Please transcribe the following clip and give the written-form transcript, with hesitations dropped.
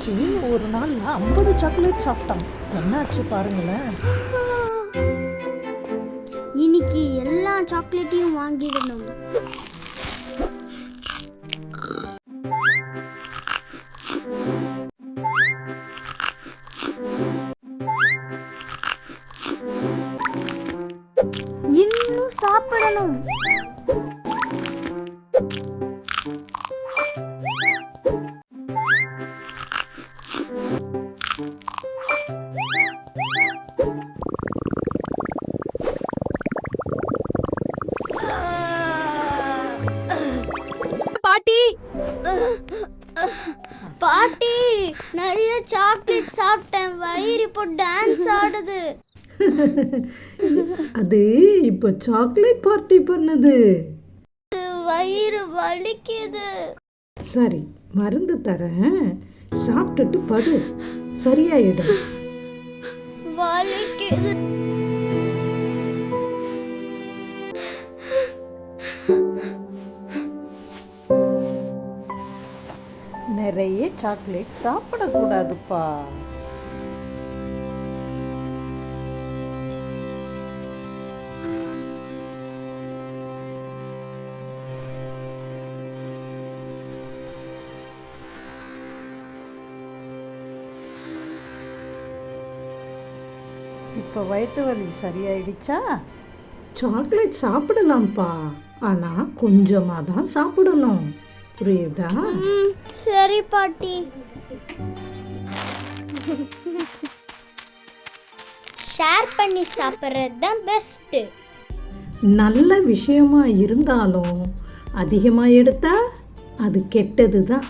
ஆச்சி ஒரு நாள்ல 50 சாக்லேட் சாப்பிட்டான். என்னாச்சு பாருங்களேன். இன்னைக்கு எல்லா சாக்லேட்டையும் வாங்கிடணும். இன்னும் சாப்பிடணும். பாட்டி பாட்டி, நிறைய சாக்லேட் சாப்பிட்டேன், வயிறு இப்போ டான்ஸ் ஆடுது. அது இப்போ சாக்லேட் பார்ட்டி பண்ணுது. வயிறு வலிக்குது. சரி, மருந்து தரேன், சாப்பிட்டுட்டு படு, சரியாயிடும். வலிக்குது. நிறைய சாக்லேட் சாப்பிடக்கூடாதுப்பா. இப்போ வயிற்று வலி சரியாயிடுச்சா? சாக்லேட் சாப்பிடலாம்ப்பா, ஆனா கொஞ்சமா தான் சாப்பிடணும், புரியுதா? சரி பாட்டி. ஷேர் பண்ணி சாப்பிட்றது தான் பெஸ்ட். நல்ல விஷயமா இருந்தாலும் அதிகமா எடுத்தா அது கெட்டது தான்.